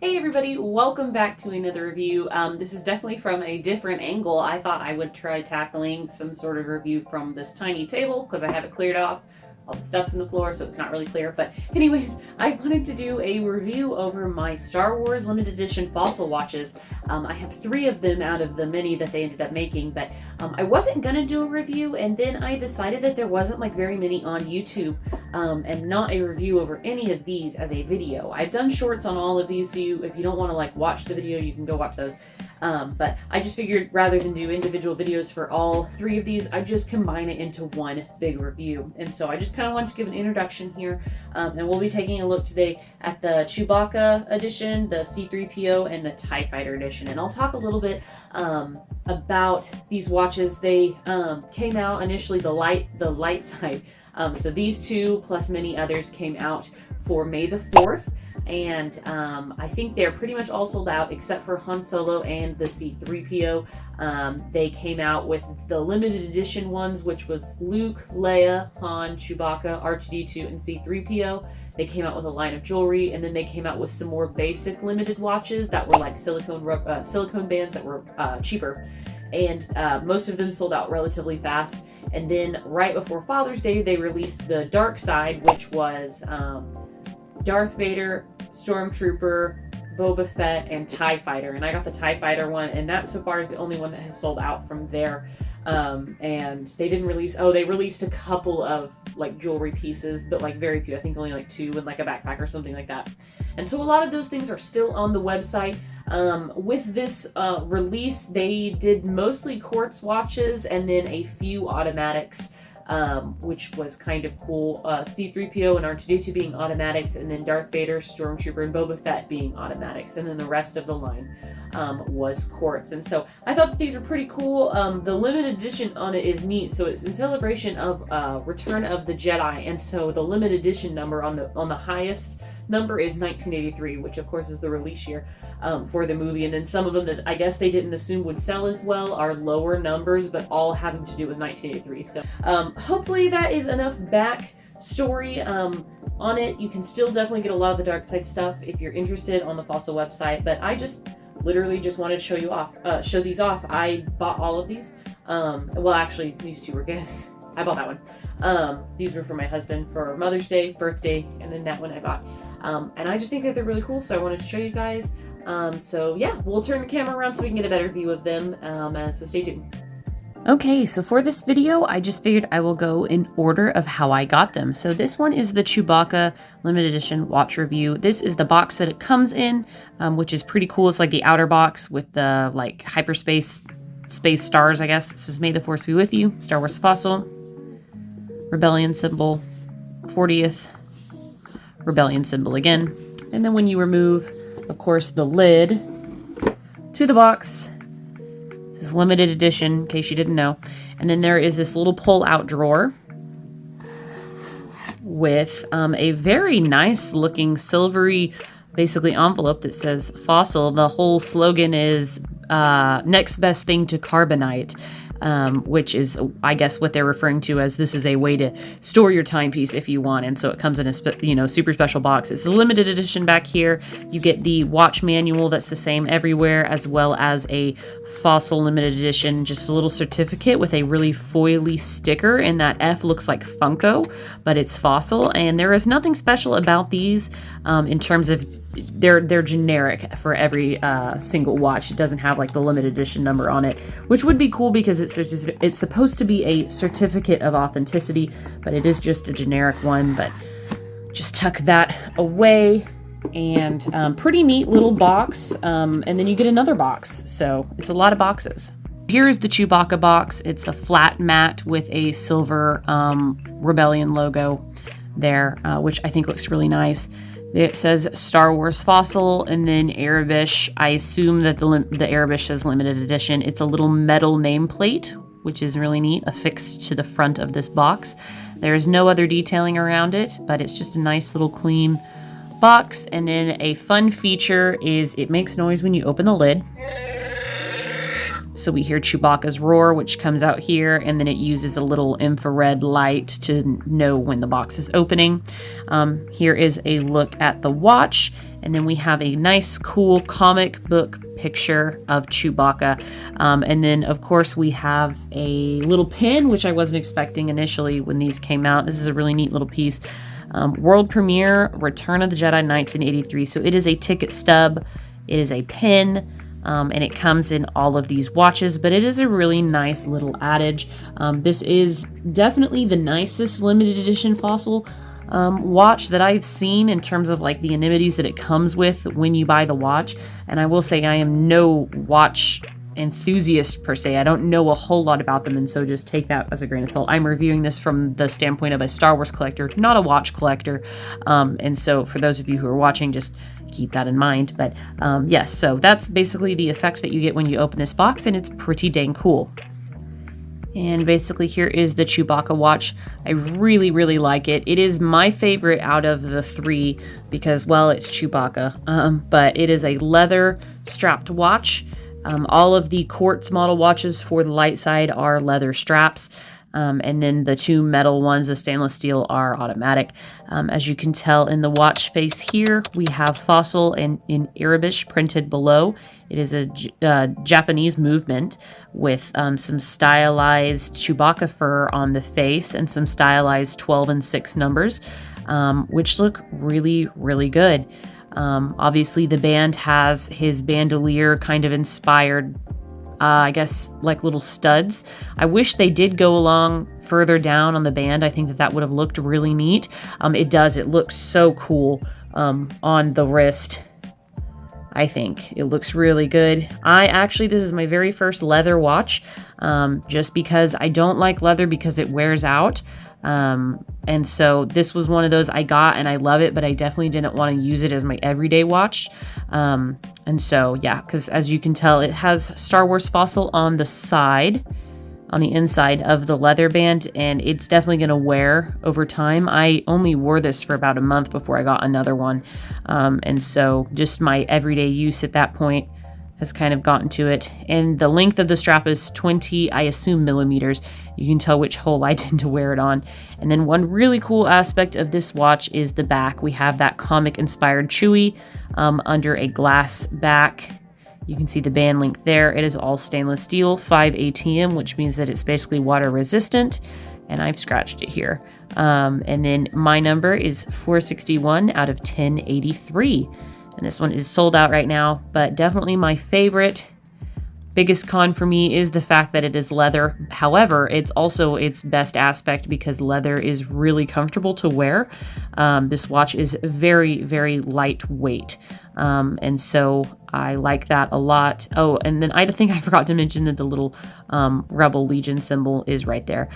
Hey everybody, welcome back to another review. This is definitely from a different angle. I thought I would try tackling some sort of review from this tiny table because I have it cleared off. All the stuff's in the floor, so it's not really clear. But anyways, I wanted to do a review over my Star Wars limited edition fossil watches. I have 3 of them out of the many that they ended up making, but I wasn't gonna do a review, and then I decided that there wasn't like very many on YouTube, and not a review over any of these as a video. I've done shorts on all of these, so if you don't want to like watch the video, you can go watch those. But I just figured rather than do individual videos for all 3 of these, I'd just combine it into one big review. And so I just kind of wanted to give an introduction here. And we'll be taking a look today at the Chewbacca edition, the C-3PO, and the TIE Fighter edition. And I'll talk a little bit about these watches. They came out initially, the light side. So these 2 plus many others came out for May the 4th. And I think they're pretty much all sold out except for Han Solo and the C-3PO. They came out with the limited edition ones, which was Luke, Leia, Han, Chewbacca, R2-D2, and C-3PO. They came out with a line of jewelry, and then they came out with some more basic limited watches that were like silicone bands that were cheaper. And most of them sold out relatively fast. And then right before Father's Day, they released the dark side, which was Darth Vader, Stormtrooper, Boba Fett, and TIE Fighter. And I got the TIE Fighter one, and that so far is the only one that has sold out from there. And they didn't release, they released a couple of like jewelry pieces, but like very few. I think only like 2 and like a backpack or something like that. And so a lot of those things are still on the website. With this release, they did mostly quartz watches and then a few automatics, which was kind of cool. C-3PO and R2-D2 being automatics, and then Darth Vader, Stormtrooper, and Boba Fett being automatics, and then the rest of the line was quartz. And so I thought that these were pretty cool. The limited edition on it is neat, so it's in celebration of Return of the Jedi, and so the limited edition number on the highest number is 1983, which of course is the release year for the movie. And then some of them that I guess they didn't assume would sell as well are lower numbers, but all having to do with 1983. So hopefully that is enough backstory on it. You can still definitely get a lot of the dark side stuff if you're interested on the Fossil website, but I just literally just wanted to show these off. I bought all of these. Well, actually, these 2 were gifts. I bought that one. These were for my husband for Mother's Day, birthday, and then that one I bought. And I just think that they're really cool, so I wanted to show you guys. So yeah, we'll turn the camera around so we can get a better view of them, so stay tuned. Okay, so for this video, I just figured I will go in order of how I got them. So this one is the Chewbacca limited edition watch review. This is the box that it comes in, which is pretty cool. It's like the outer box with the like hyperspace space stars, I guess. It says, "May the Force be with you." Star Wars fossil, rebellion symbol, 40th, rebellion symbol again. And then when you remove, of course, the lid to the box, this is limited edition, in case you didn't know. And then there is this little pull-out drawer with a very nice looking silvery, basically envelope that says fossil. The whole slogan is next best thing to carbonite. Which is, I guess, what they're referring to as this is a way to store your timepiece if you want. And so it comes in a super special box. It's a limited edition back here. You get the watch manual that's the same everywhere, as well as a fossil limited edition, just a little certificate with a really foily sticker. And that F looks like Funko, but it's fossil. And there is nothing special about these in terms of they're generic for every single watch. It doesn't have like the limited edition number on it, which would be cool because it's supposed to be a certificate of authenticity, but it is just a generic one. But just tuck that away, and pretty neat little box. And then you get another box, so it's a lot of boxes. Here's the Chewbacca box. It's a flat mat with a silver Rebellion logo there, which I think looks really nice. It says Star Wars fossil, and then Arabish. I assume that the Arabish says limited edition. It's a little metal nameplate, which is really neat, affixed to the front of this box. There's no other detailing around it, but it's just a nice little clean box. And then a fun feature is it makes noise when you open the lid. So we hear Chewbacca's roar, which comes out here, and then it uses a little infrared light to know when the box is opening. Here is a look at the watch, and then we have a nice, cool comic book picture of Chewbacca. And then, of course, we have a little pin, which I wasn't expecting initially when these came out. This is a really neat little piece. World premiere, Return of the Jedi 1983. So it is a ticket stub. It is a pin. And it comes in all of these watches, but it is a really nice little adage. This is definitely the nicest limited edition Fossil watch that I've seen in terms of like the amenities that it comes with when you buy the watch. And I will say I am no watch enthusiast per se. I don't know a whole lot about them, and so just take that as a grain of salt. I'm reviewing this from the standpoint of a Star Wars collector, not a watch collector. And so for those of you who are watching, just keep that in mind. But yes, so that's basically the effect that you get when you open this box, and it's pretty dang cool. And basically here is the Chewbacca watch. I really, really like it. It is my favorite out of the three because, well, it's Chewbacca, but it is a leather strapped watch. All of the quartz model watches for the light side are leather straps. And then the two metal ones, the stainless steel, are automatic. As you can tell in the watch face here, we have Fossil and in Arabic printed below. It is a Japanese movement with some stylized Chewbacca fur on the face and some stylized 12 and 6 numbers, which look really, really good. Obviously, the band has his bandolier kind of inspired, I guess, like little studs. I wish they did go along further down on the band. I think that that would have looked really neat. It does. It looks so cool on the wrist. I think it looks really good. This is my very first leather watch, just because I don't like leather because it wears out. And so this was one of those I got and I love it, but I definitely didn't want to use it as my everyday watch. And so, yeah, because as you can tell, it has Star Wars Fossil on the side, on the inside of the leather band, and it's definitely going to wear over time. I only wore this for about a month before I got another one. And so just my everyday use at that point has kind of gotten to it. And the length of the strap is 20, I assume, millimeters. You can tell which hole I tend to wear it on. And then one really cool aspect of this watch is the back. We have that comic-inspired Chewie under a glass back. You can see the band link there. It is all stainless steel, 5 ATM, which means that it's basically water resistant. And I've scratched it here. And then my number is 461 out of 1083. And this one is sold out right now, but definitely my favorite. Biggest con for me is the fact that it is leather. However, it's also its best aspect because leather is really comfortable to wear. This watch is very, very lightweight. And so I like that a lot. Oh, and then I think I forgot to mention that the little Rebel Legion symbol is right there.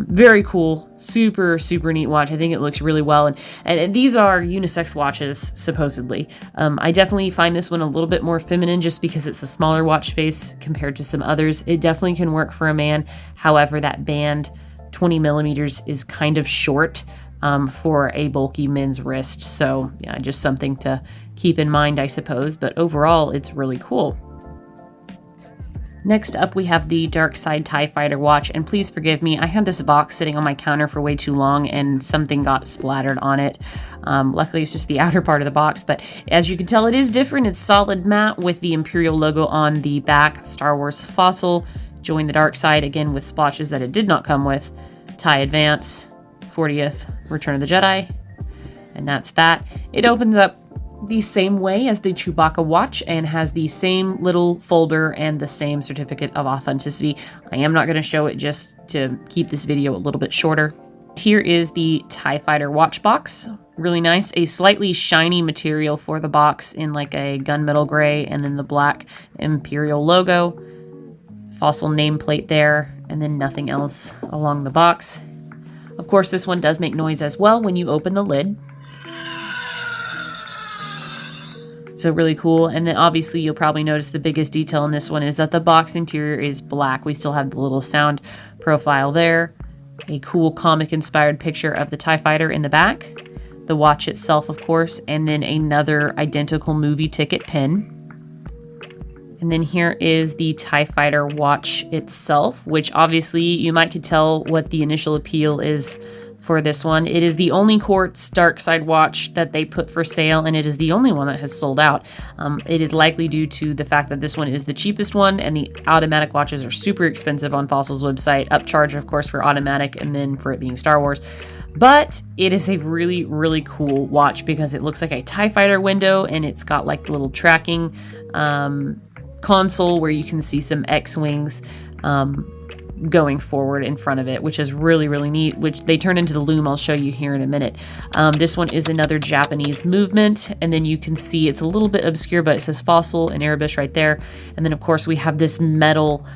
Very cool, super, super neat watch. I think it looks really well. And these are unisex watches, supposedly. I definitely find this one a little bit more feminine just because it's a smaller watch face compared to some others. It definitely can work for a man. However, that band, 20 millimeters, is kind of short for a bulky men's wrist. So yeah, just something to keep in mind, I suppose. But overall, it's really cool. Next up, we have the Dark Side TIE Fighter watch, and please forgive me, I had this box sitting on my counter for way too long and something got splattered on it. Luckily, it's just the outer part of the box, but as you can tell, it is different. It's solid matte with the Imperial logo on the back, Star Wars Fossil, Join the Dark Side, again with splotches that it did not come with, TIE Advance, 40th Return of the Jedi, and that's that. It opens up the same way as the Chewbacca watch and has the same little folder and the same certificate of authenticity. I am not going to show it just to keep this video a little bit shorter. Here is the TIE Fighter watch box. Really nice. A slightly shiny material for the box in like a gunmetal gray, and then the black Imperial logo. Fossil nameplate there, and then nothing else along the box. Of course, this one does make noise as well when you open the lid. So really cool. And then obviously you'll probably notice the biggest detail in this one is that the box interior is black. We still have the little sound profile there. A cool comic inspired picture of the TIE Fighter in the back. The watch itself, of course, and then another identical movie ticket pin. And then here is the TIE Fighter watch itself, which obviously you might could tell what the initial appeal is for this one. It is the only quartz dark side watch that they put for sale, and it is the only one that has sold out. It is likely due to the fact that this one is the cheapest one, and the automatic watches are super expensive on Fossil's website, upcharge of course for automatic and then for it being Star Wars. But it is a really, really cool watch because it looks like a TIE Fighter window, and it's got like the little tracking console where you can see some X-Wings going forward in front of it, which is really, really neat, which they turn into the loom. I'll show you here in a minute. This one is another Japanese movement, and then you can see it's a little bit obscure, but it says Fossil in Arabic right there. And then of course we have this metal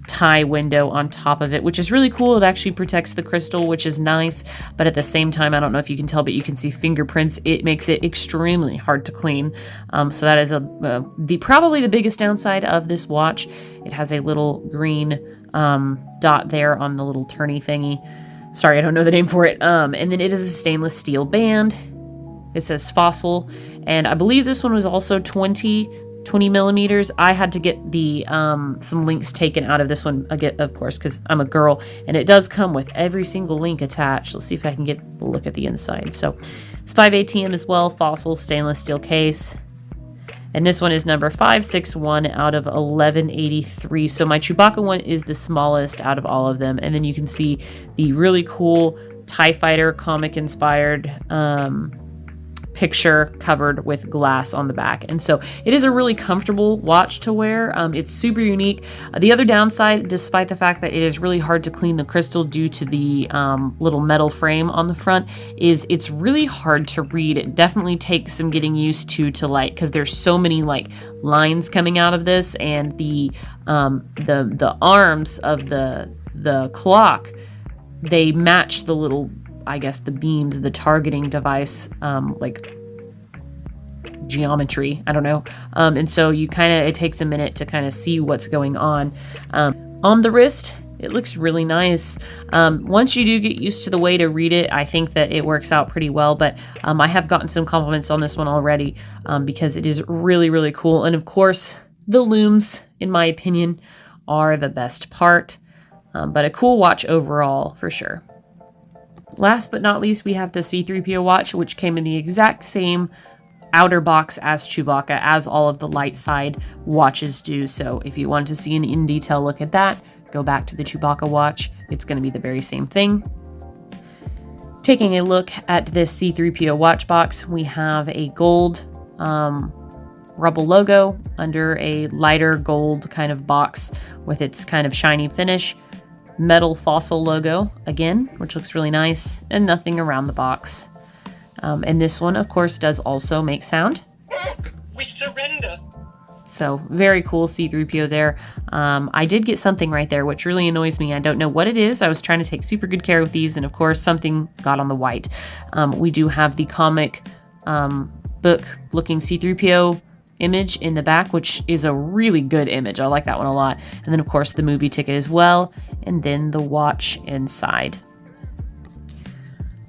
tie window on top of it, which is really cool. It actually protects the crystal, which is nice, but at the same time, I don't know if you can tell, but you can see fingerprints. It makes it extremely hard to clean. So that is probably the biggest downside of this watch. It has a little green dot there on the little turny thingy. Sorry, I don't know the name for it. And then it is a stainless steel band. It says Fossil, and I believe this one was also 20 millimeters. I had to get the some links taken out of this one again, of course, because I'm a girl, and it does come with every single link attached. Let's see if I can get a look at the inside. So it's 5 ATM as well, Fossil stainless steel case, and this one is number 561 out of 1183. So my Chewbacca one is the smallest out of all of them, and then you can see the really cool TIE Fighter comic inspired picture covered with glass on the back. And so it is a really comfortable watch to wear. It's super unique. The other downside, despite the fact that it is really hard to clean the crystal due to the little metal frame on the front, is it's really hard to read. It definitely takes some getting used to like, because there's so many like lines coming out of this, and the arms of the clock, they match the little, I guess, the beams, the targeting device, like geometry, I don't know. And so it takes a minute to kind of see what's going on. On the wrist, it looks really nice. Once you do get used to the way to read it, I think that it works out pretty well, but I have gotten some compliments on this one already because it is really, really cool. And of course, the looms, in my opinion, are the best part, but a cool watch overall for sure. Last but not least, we have the C-3PO watch, which came in the exact same outer box as Chewbacca, as all of the light side watches do. So if you want to see an in detail look at that, go back to the Chewbacca watch. It's going to be the very same thing. Taking a look at this C-3PO watch box, we have a gold Rebel logo under a lighter gold kind of box with its kind of shiny finish. Metal Fossil logo again, which looks really nice, and nothing around the box. And this one, of course, does also make sound. We surrender. So very cool C-3PO there. I did get something right there, which really annoys me. I don't know what it is. I was trying to take super good care of these, and of course, something got on the white. We do have the comic book looking C-3PO image in the back, which is a really good image. I like that one a lot. And then of course the movie ticket as well, and then the watch inside.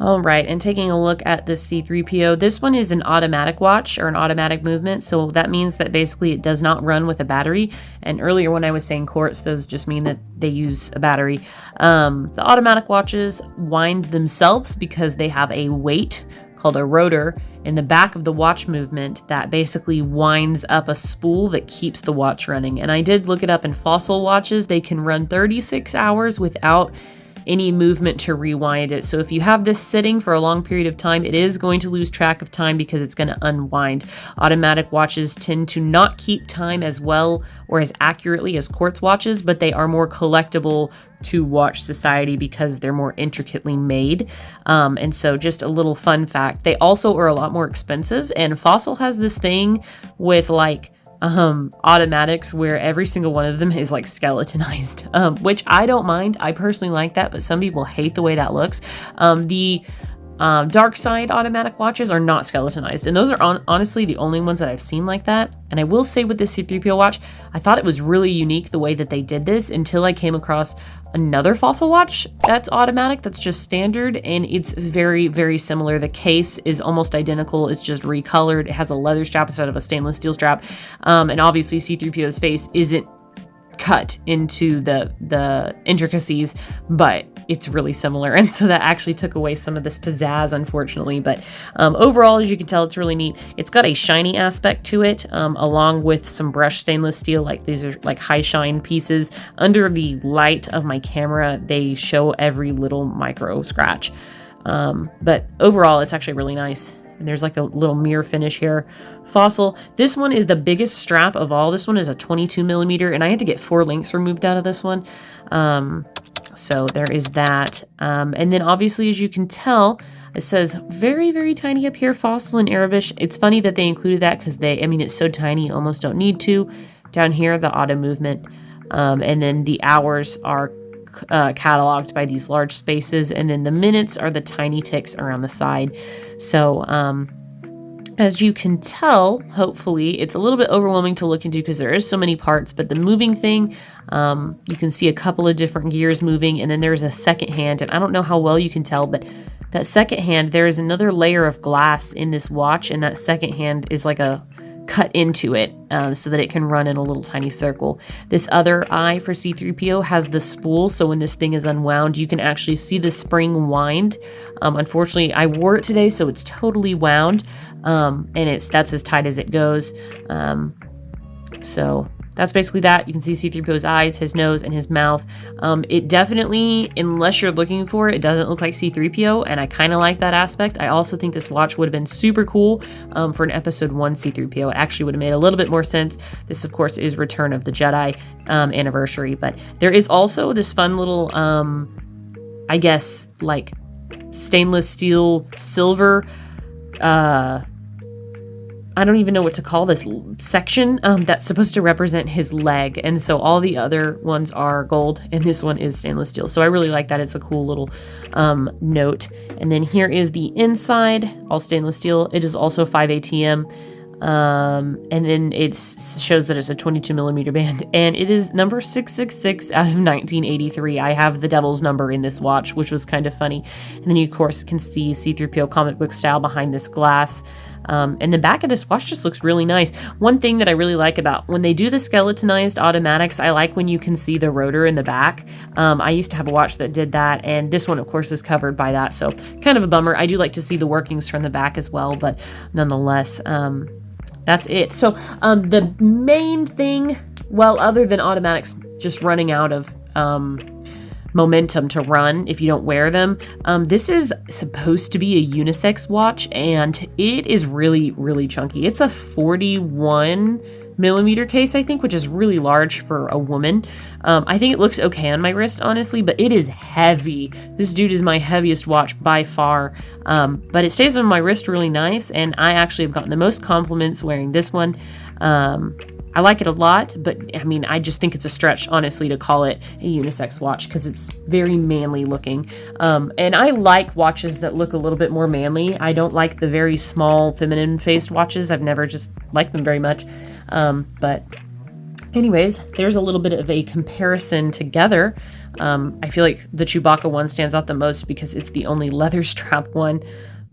All right, and taking a look at the C-3PO, this one is an automatic watch, or an automatic movement, so that means that basically it does not run with a battery. And earlier when I was saying quartz, those just mean that they use a battery. The automatic watches wind themselves because they have a weight called a rotor in the back of the watch movement that basically winds up a spool that keeps the watch running. And I did look it up in Fossil watches. They can run 36 hours without any movement to rewind it. So if you have this sitting for a long period of time, it is going to lose track of time because it's going to unwind. Automatic watches tend to not keep time as well or as accurately as quartz watches, but they are more collectible to watch society because they're more intricately made. And so just a little fun fact, they also are a lot more expensive, and Fossil has this thing with like automatics where every single one of them is like skeletonized, which I don't mind. I personally like that, but some people hate the way that looks. The dark side automatic watches are not skeletonized, and those are honestly the only ones that I've seen like that. And I will say with this C-3PO watch, I thought it was really unique the way that they did this until I came across another Fossil watch that's automatic, that's just standard, and it's very, very similar. The case is almost identical. It's just recolored. It has a leather strap instead of a stainless steel strap. And obviously C-3PO's face isn't cut into the intricacies, but it's really similar, and so that actually took away some of this pizzazz, unfortunately. But overall, as you can tell, it's really neat. It's got a shiny aspect to it, along with some brushed stainless steel. Like, these are like high shine pieces. Under the light of my camera, they show every little micro scratch, but overall it's actually really nice. And there's like a little mirror finish here. Fossil. This one is the biggest strap of all. This one is a 22 millimeter, and I had to get 4 links removed out of this one. So there is that. And then obviously, as you can tell, it says very, very tiny up here, Fossil in Arabic. It's funny that they included that because it's so tiny, you almost don't need to. Down here, the auto movement. And then the hours are cataloged by these large spaces, and then the minutes are the tiny ticks around the side. So as you can tell, hopefully it's a little bit overwhelming to look into because there is so many parts, but the moving thing, you can see a couple of different gears moving, and then there's a second hand, and I don't know how well you can tell, but that second hand, there is another layer of glass in this watch, and that second hand is like a cut into it so that it can run in a little tiny circle. This other eye for C-3PO has the spool, so when this thing is unwound, you can actually see the spring wind. Unfortunately, I wore it today, so it's totally wound, and that's as tight as it goes. So that's basically that. You can see C-3PO's eyes, his nose, and his mouth. It definitely, unless you're looking for it, it doesn't look like C-3PO, and I kind of like that aspect. I also think this watch would have been super cool for an Episode 1 C-3PO. It actually would have made a little bit more sense. This, of course, is Return of the Jedi anniversary, but there is also this fun little, I guess, like stainless steel silver, I don't even know what to call this section that's supposed to represent his leg. And so all the other ones are gold, and this one is stainless steel. So I really like that. It's a cool little note. And then here is the inside, all stainless steel. It is also 5 ATM. And then it shows that it's a 22 millimeter band, and it is number 666 out of 1983. I have the devil's number in this watch, which was kind of funny. And then you, of course, can see C-3PO comic book style behind this glass. And the back of this watch just looks really nice. One thing that I really like about when they do the skeletonized automatics, I like when you can see the rotor in the back. I used to have a watch that did that, and this one, of course, is covered by that. So kind of a bummer. I do like to see the workings from the back as well, but nonetheless, that's it. So the main thing, well, other than automatics just running out of momentum to run if you don't wear them, this is supposed to be a unisex watch, and it is really, really chunky. It's a 41 millimeter case, I think, which is really large for a woman. I think it looks okay on my wrist, honestly, but it is heavy. This dude is my heaviest watch by far, but it stays on my wrist really nice, and I actually have gotten the most compliments wearing this one. I like it a lot, but I mean, I just think it's a stretch, honestly, to call it a unisex watch because it's very manly looking. And I like watches that look a little bit more manly. I don't like the very small feminine faced watches. I've never just liked them very much. But anyways, there's a little bit of a comparison together. I feel like the Chewbacca one stands out the most because it's the only leather strap one.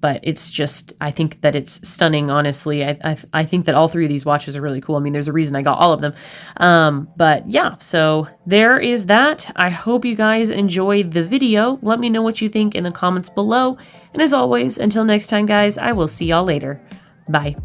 But it's just, I think that it's stunning, honestly. I think that all three of these watches are really cool. I mean, there's a reason I got all of them. But yeah, so there is that. I hope you guys enjoyed the video. Let me know what you think in the comments below. And as always, until next time, guys, I will see y'all later. Bye.